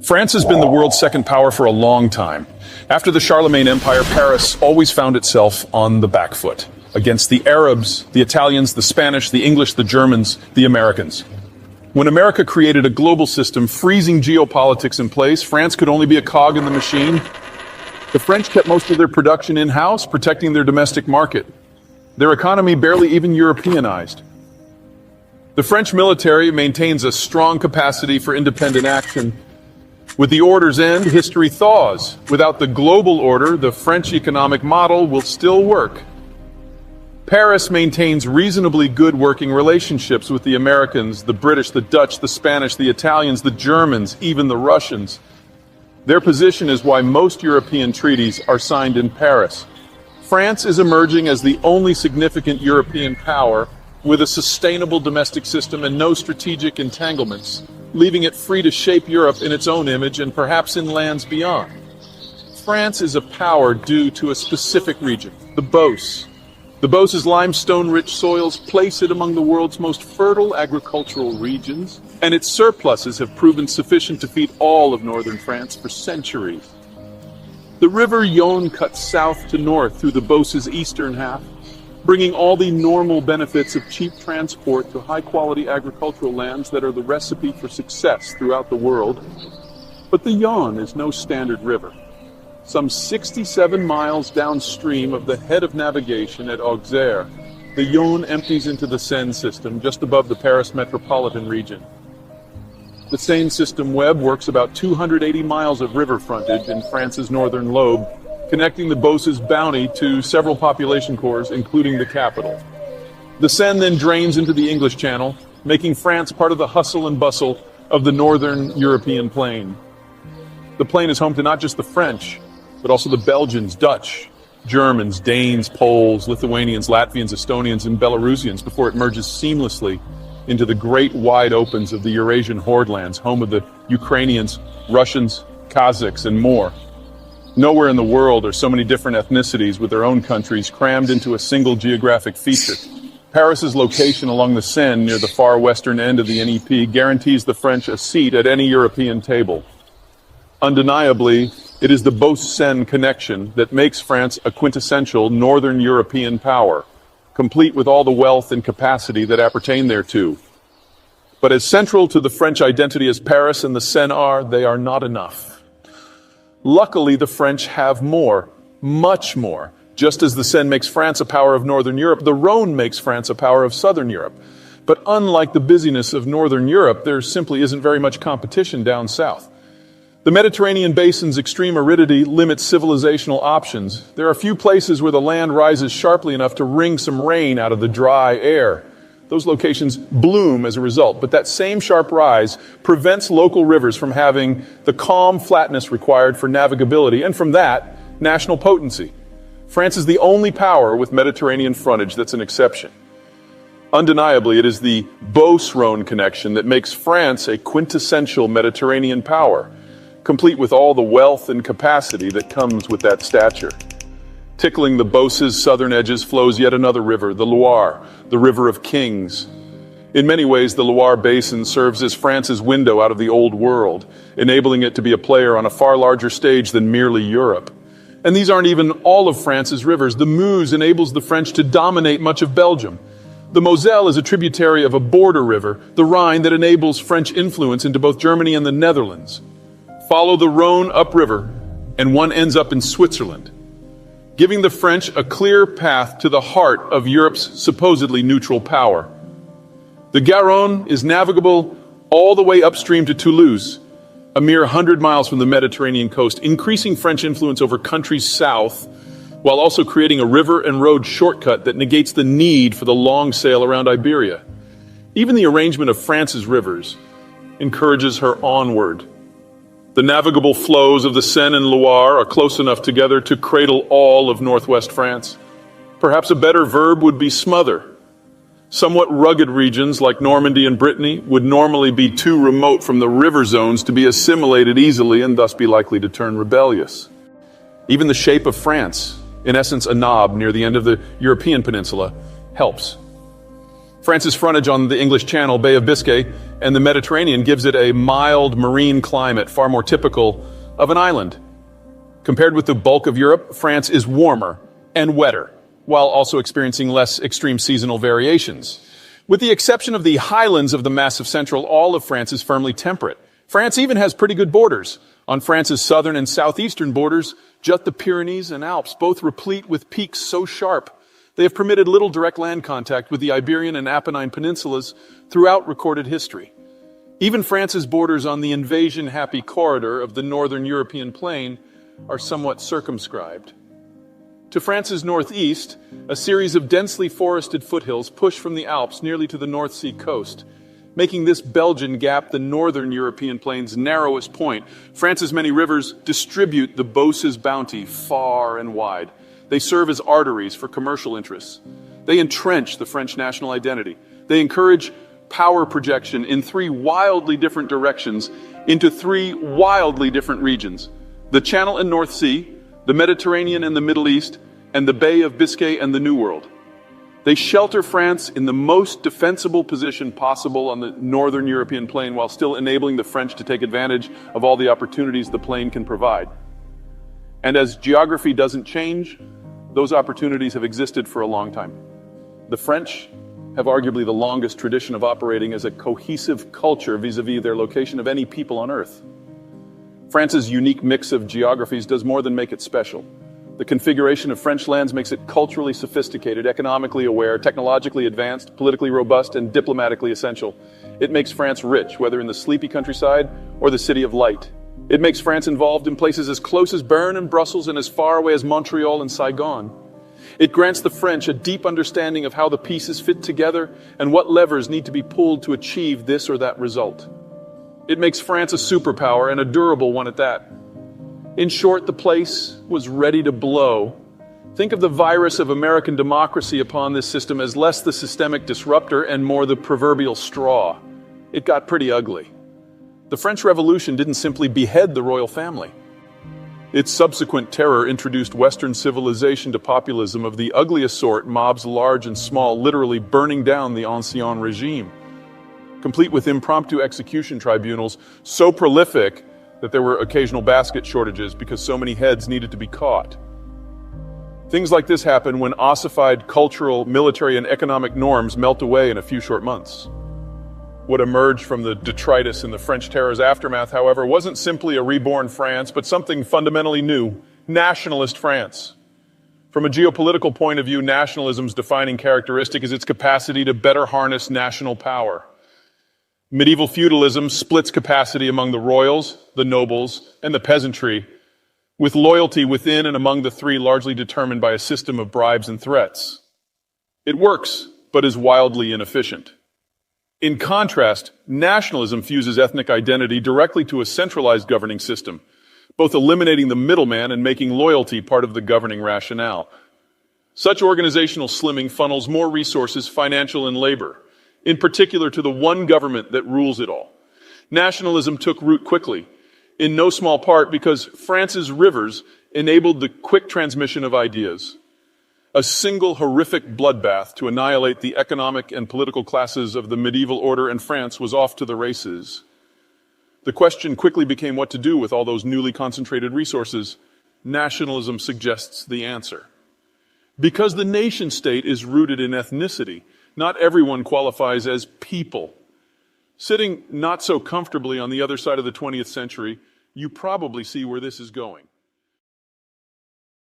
France has been the world's second power for a long time. After the Charlemagne Empire, Paris always found itself on the back foot against the Arabs, the Italians, the Spanish, the English, the Germans, the Americans. When America created a global system, freezing geopolitics in place, France could only be a cog in the machine. The French kept most of their production in-house, protecting their domestic market. Their economy barely even Europeanized. The French military maintains a strong capacity for independent action. With the order's end, history thaws. Without the global order, the French economic model will still work. Paris maintains reasonably good working relationships with the Americans, the British, the Dutch, the Spanish, the Italians, the Germans, even the Russians. Their position is why most European treaties are signed in Paris. France is emerging as the only significant European power with a sustainable domestic system and no strategic entanglements, leaving it free to shape Europe in its own image and perhaps in lands beyond. France is a power due to a specific region, the Beauce. The Beauce's limestone-rich soils place it among the world's most fertile agricultural regions, and its surpluses have proven sufficient to feed all of northern France for centuries. The river Yonne cuts south to north through the Beauce's eastern half, bringing all the normal benefits of cheap transport to high-quality agricultural lands that are the recipe for success throughout the world. But the Yonne is no standard river. Some 67 miles downstream of the head of navigation at Auxerre, the Yonne empties into the Seine system just above the Paris metropolitan region. The Seine system web works about 280 miles of river frontage in France's northern lobe, connecting the Beauce's bounty to several population cores, including the capital. The Seine then drains into the English Channel, making France part of the hustle and bustle of the northern European plain. The plain is home to not just the French, but also the Belgians, Dutch, Germans, Danes, Poles, Lithuanians, Latvians, Estonians, and Belarusians before it merges seamlessly into the great wide opens of the Eurasian hordelands, home of the Ukrainians, Russians, Kazakhs, and more. Nowhere in the world are so many different ethnicities with their own countries crammed into a single geographic feature. Paris's location along the Seine near the far western end of the NEP guarantees the French a seat at any European table. Undeniably, it is the Beauce-Seine connection that makes France a quintessential northern European power, complete with all the wealth and capacity that appertain thereto. But as central to the French identity as Paris and the Seine are, they are not enough. Luckily, the French have more, much more. Just as the Seine makes France a power of northern Europe, the Rhone makes France a power of southern Europe. But unlike the busyness of northern Europe, there simply isn't very much competition down south. The Mediterranean basin's extreme aridity limits civilizational options. There are few places where the land rises sharply enough to wring some rain out of the dry air. Those locations bloom as a result, but that same sharp rise prevents local rivers from having the calm flatness required for navigability, and from that, national potency. France is the only power with Mediterranean frontage that's an exception. Undeniably, it is the Beauce-Rhone connection that makes France a quintessential Mediterranean power, complete with all the wealth and capacity that comes with that stature. Tickling the Beauce's southern edges flows yet another river, the Loire, the river of kings. In many ways, the Loire Basin serves as France's window out of the old world, enabling it to be a player on a far larger stage than merely Europe. And these aren't even all of France's rivers. The Meuse enables the French to dominate much of Belgium. The Moselle is a tributary of a border river, the Rhine, that enables French influence into both Germany and the Netherlands. Follow the Rhone upriver, and one ends up in Switzerland, giving the French a clear path to the heart of Europe's supposedly neutral power. The Garonne is navigable all the way upstream to Toulouse, a mere 100 miles from the Mediterranean coast, increasing French influence over countries south, while also creating a river and road shortcut that negates the need for the long sail around Iberia. Even the arrangement of France's rivers encourages her onward. The navigable flows of the Seine and Loire are close enough together to cradle all of northwest France. Perhaps a better verb would be smother. Somewhat rugged regions like Normandy and Brittany would normally be too remote from the river zones to be assimilated easily and thus be likely to turn rebellious. Even the shape of France, in essence a knob near the end of the European peninsula, helps. France's frontage on the English Channel, Bay of Biscay, and the Mediterranean gives it a mild marine climate, far more typical of an island. Compared with the bulk of Europe, France is warmer and wetter, while also experiencing less extreme seasonal variations. With the exception of the highlands of the massive central, all of France is firmly temperate. France even has pretty good borders. On France's southern and southeastern borders, jut the Pyrenees and Alps, both replete with peaks so sharp they have permitted little direct land contact with the Iberian and Apennine peninsulas throughout recorded history. Even France's borders on the invasion-happy corridor of the northern European plain are somewhat circumscribed. To France's northeast, a series of densely forested foothills push from the Alps nearly to the North Sea coast, making this Belgian gap the northern European plain's narrowest point. France's many rivers distribute the Beauce's bounty far and wide. They serve as arteries for commercial interests. They entrench the French national identity. They encourage power projection in three wildly different directions into three wildly different regions: the Channel and North Sea, the Mediterranean and the Middle East, and the Bay of Biscay and the New World. They shelter France in the most defensible position possible on the northern European plain while still enabling the French to take advantage of all the opportunities the plain can provide. And as geography doesn't change, those opportunities have existed for a long time. The French have arguably the longest tradition of operating as a cohesive culture vis-à-vis their location of any people on Earth. France's unique mix of geographies does more than make it special. The configuration of French lands makes it culturally sophisticated, economically aware, technologically advanced, politically robust, and diplomatically essential. It makes France rich, whether in the sleepy countryside or the city of light. It makes France involved in places as close as Bern and Brussels and as far away as Montreal and Saigon. It grants the French a deep understanding of how the pieces fit together and what levers need to be pulled to achieve this or that result. It makes France a superpower, and a durable one at that. In short, the place was ready to blow. Think of the virus of American democracy upon this system as less the systemic disruptor and more the proverbial straw. It got pretty ugly. The French Revolution didn't simply behead the royal family. Its subsequent terror introduced Western civilization to populism of the ugliest sort, mobs large and small literally burning down the ancien regime, complete with impromptu execution tribunals so prolific that there were occasional basket shortages because so many heads needed to be caught. Things like this happen when ossified cultural, military, and economic norms melt away in a few short months. What emerged from the detritus in the French terror's aftermath, however, wasn't simply a reborn France, but something fundamentally new: nationalist France. From a geopolitical point of view, nationalism's defining characteristic is its capacity to better harness national power. Medieval feudalism splits capacity among the royals, the nobles, and the peasantry, with loyalty within and among the three largely determined by a system of bribes and threats. It works, but is wildly inefficient. In contrast, nationalism fuses ethnic identity directly to a centralized governing system, both eliminating the middleman and making loyalty part of the governing rationale. Such organizational slimming funnels more resources, financial and labor, in particular to the one government that rules it all. Nationalism took root quickly, in no small part because France's rivers enabled the quick transmission of ideas. A single horrific bloodbath to annihilate the economic and political classes of the medieval order, and France was off to the races. The question quickly became what to do with all those newly concentrated resources. Nationalism suggests the answer. Because the nation-state is rooted in ethnicity, not everyone qualifies as people. Sitting not so comfortably on the other side of the 20th century, you probably see where this is going.